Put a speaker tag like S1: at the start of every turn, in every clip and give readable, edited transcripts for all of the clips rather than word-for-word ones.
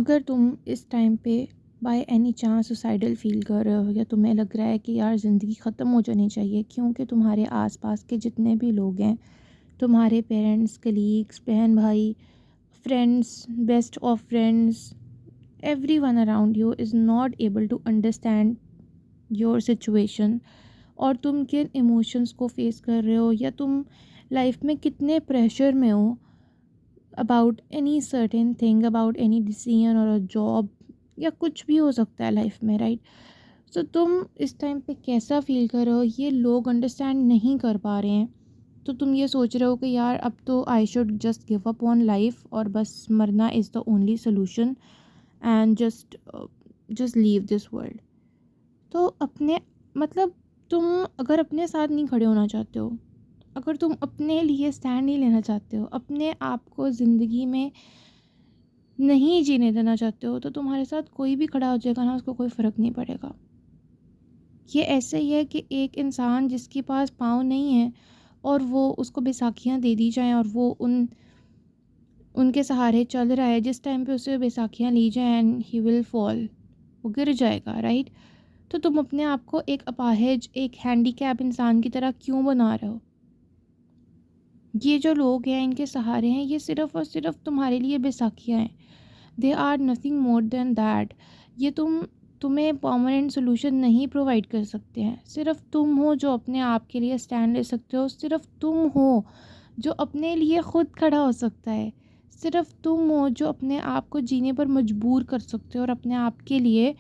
S1: अगर तुम इस टाइम पे by any chance suicidal feel कर रहे हो या तुम्हें लग रहा है कि यार ज़िंदगी ख़त्म हो जानी चाहिए, क्योंकि तुम्हारे आसपास के जितने भी लोग हैं, तुम्हारे पेरेंट्स, कलीग्स, बहन भाई, friends, best of friends, every one around you is not able to understand your situation, और तुम किन इमोशंस को फेस कर रहे हो या तुम लाइफ में कितने प्रेशर में हो about any certain thing, about any decision और अ जॉब, या कुछ भी हो सकता है लाइफ में, राइट। सो तुम इस टाइम पे कैसा फील कर रहे हो ये लोग अंडरस्टैंड नहीं कर पा रहे हैं। तो तुम ये सोच रहे हो कि यार अब तो I should just give up on life और बस मरना is the only solution and just leave this world. तो अपने मतलब तुम अगर अपने साथ नहीं खड़े होना चाहते हो, अगर तुम अपने लिए स्टैंड नहीं लेना चाहते हो, अपने आप को ज़िंदगी में नहीं जीने देना चाहते हो, तो तुम्हारे साथ कोई भी खड़ा हो जाएगा ना, उसको कोई फ़र्क नहीं पड़ेगा। ये ऐसे ही है कि एक इंसान जिसके पास पाँव नहीं है और वो उसको बैसाखियाँ दे दी जाएँ और वो उनके सहारे चल रहा है, जिस टाइम पे उसे बैसाखियाँ ली जाएँ एंड ही विल फॉल, वो गिर जाएगा, राइट। तो तुम अपने आप को एक अपाहिज, एक हैंडीकैप इंसान की तरह क्यों बना रहे हो? ये जो लोग हैं इनके सहारे हैं, ये सिर्फ़ और सिर्फ़ तुम्हारे लिए बैसाखियाँ हैं। They are nothing more than that. ये तुम्हें परमानेंट सोल्यूशन नहीं प्रोवाइड कर सकते हैं। सिर्फ़ तुम हो जो अपने आप के लिए स्टैंड ले सकते हो, सिर्फ़ तुम हो जो अपने लिए खुद खड़ा हो सकता है, सिर्फ़ तुम हो जो अपने आप को जीने पर मजबूर कर सकते हो और अपने आप के लिए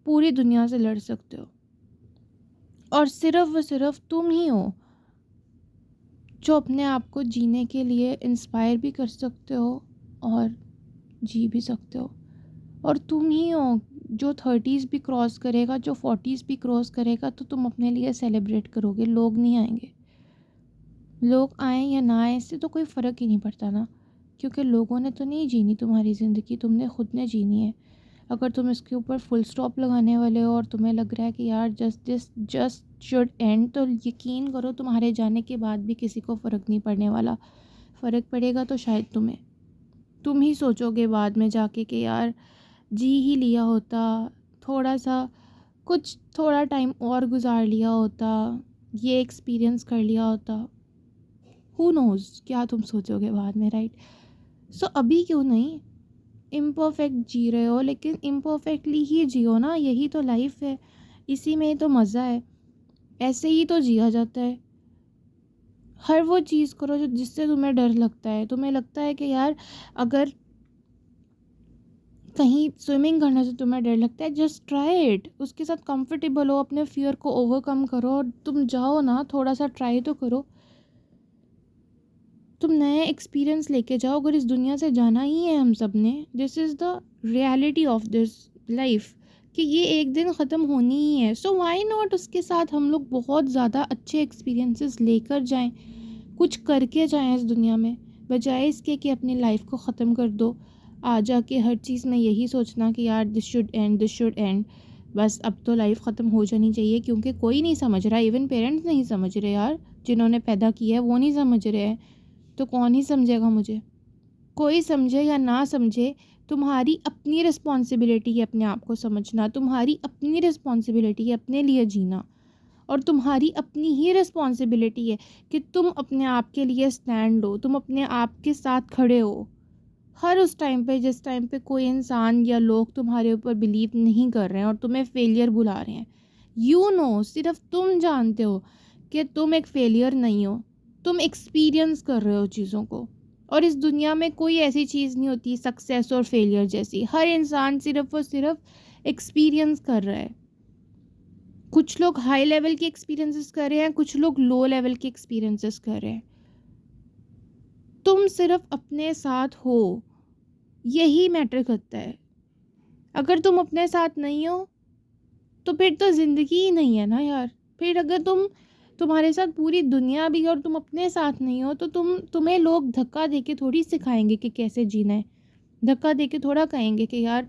S1: पूरी दुनिया से लड़ सकते हो। और सिर्फ़ व सिर्फ़ तुम ही हो जो अपने आप को जीने के लिए इंस्पायर भी कर सकते हो और जी भी सकते हो। और तुम ही हो जो 30s भी क्रॉस करेगा, जो 40s भी क्रॉस करेगा, तो तुम अपने लिए सेलिब्रेट करोगे, लोग नहीं आएंगे। लोग आएँ या ना आएँ इससे तो कोई फ़र्क ही नहीं पड़ता ना, क्योंकि लोगों ने तो नहीं जीनी तुम्हारी ज़िंदगी, तुमने खुद ने जीनी है। अगर तुम इसके ऊपर फुल स्टॉप लगाने वाले हो और तुम्हें लग रहा है कि यार जस्ट शुड एंड, तो यकीन करो तुम्हारे जाने के बाद भी किसी को फ़र्क नहीं पड़ने वाला। फ़र्क पड़ेगा तो शायद तुम्हें, तुम ही सोचोगे बाद में जाके कि यार जी ही लिया होता, थोड़ा सा कुछ थोड़ा टाइम और गुजार लिया होता, ये एक्सपीरियंस कर लिया होता। हु नोज़ क्या तुम सोचोगे बाद में, राइट। सो अभी क्यों नहीं, इम्परफेक्ट जी रहे हो लेकिन इम्परफेक्टली ही जियो ना, यही तो लाइफ है, इसी में ही तो मज़ा है, ऐसे ही तो जिया जाता है। हर वो चीज़ करो जो जिससे तुम्हें डर लगता है, तुम्हें लगता है कि यार अगर कहीं स्विमिंग करने से तुम्हें डर लगता है, जस्ट ट्राई इट, उसके साथ कंफर्टेबल हो, अपने फियर को ओवरकम करो और तुम जाओ ना, थोड़ा सा ट्राई तो करो। तुम नए एक्सपीरियंस लेके जाओ, अगर इस दुनिया से जाना ही है हम सब ने, this is the reality of this life, कि ये एक दिन ख़त्म होनी ही है। सो व्हाई नॉट उसके साथ हम लोग बहुत ज़्यादा अच्छे एक्सपीरियंसेस लेकर जाएं, कुछ करके जाएं इस दुनिया में, बजाय इसके कि अपनी लाइफ को ख़त्म कर दो। आ जाके हर चीज़ में यही सोचना कि यार this should and, this should and, बस अब तो लाइफ ख़त्म हो जानी चाहिए, क्योंकि कोई नहीं समझ रहा, इवन पेरेंट्स नहीं समझ रहे यार, जिन्होंने पैदा किया है वो नहीं समझ रहे हैं, तो कौन ही समझेगा मुझे। कोई समझे या ना समझे, तुम्हारी अपनी रिस्पॉन्सिबिलिटी है अपने आप को समझना, तुम्हारी अपनी रिस्पॉन्सिबिलिटी है अपने लिए जीना, और तुम्हारी अपनी ही रिस्पॉन्सिबिलिटी है कि तुम अपने आप के लिए स्टैंड लो, तुम अपने आप के साथ खड़े हो हर उस टाइम पे जिस टाइम पे कोई इंसान या लोग तुम्हारे ऊपर बिलीव नहीं कर रहे हैं और तुम्हें फेलियर बुला रहे हैं। सिर्फ तुम जानते हो कि तुम एक फेलियर नहीं हो, तुम एक्सपीरियंस कर रहे हो चीज़ों को। और इस दुनिया में कोई ऐसी चीज़ नहीं होती सक्सेस और फेलियर जैसी, हर इंसान सिर्फ और सिर्फ एक्सपीरियंस कर रहा है। कुछ लोग हाई लेवल के एक्सपीरियंसेस कर रहे हैं, कुछ लोग लो लेवल के एक्सपीरियंसेस कर रहे हैं। तुम सिर्फ अपने साथ हो, यही मैटर करता है। अगर तुम अपने साथ नहीं हो तो फिर तो ज़िंदगी ही नहीं है ना यार। फिर अगर तुम्हारे साथ पूरी दुनिया भी है और तुम अपने साथ नहीं हो, तो तुम्हें लोग धक्का देके थोड़ी सिखाएंगे कि कैसे जीना है। धक्का देके थोड़ा कहेंगे कि यार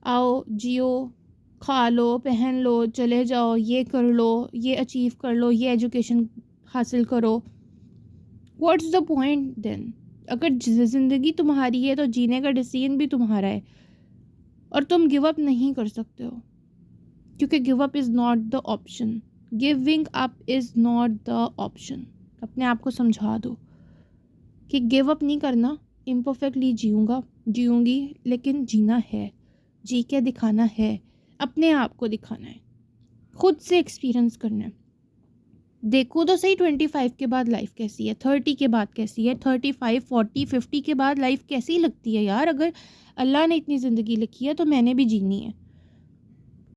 S1: आओ जियो, खा लो, पहन लो, चले जाओ, ये कर लो, ये अचीव कर लो, ये एजुकेशन हासिल करो। What's the point then? अगर ज़िंदगी तुम्हारी है तो जीने का डिसीजन भी तुम्हारा है। और तुम गिव अप नहीं कर सकते हो, क्योंकि give up is not the option. Giving up is not the option. अपने आप को समझा दो कि गिव अप नहीं करना, इम्परफेक्टली जीऊँगी लेकिन जीना है, जी के दिखाना है, अपने आप को दिखाना है, खुद से एक्सपीरियंस करना है। देखो तो सही 25 के बाद लाइफ कैसी है, 30 के बाद कैसी है, 35 40 50 के बाद लाइफ कैसी लगती है यार। अगर अल्लाह ने इतनी ज़िंदगी लिखी है तो मैंने भी जीनी है।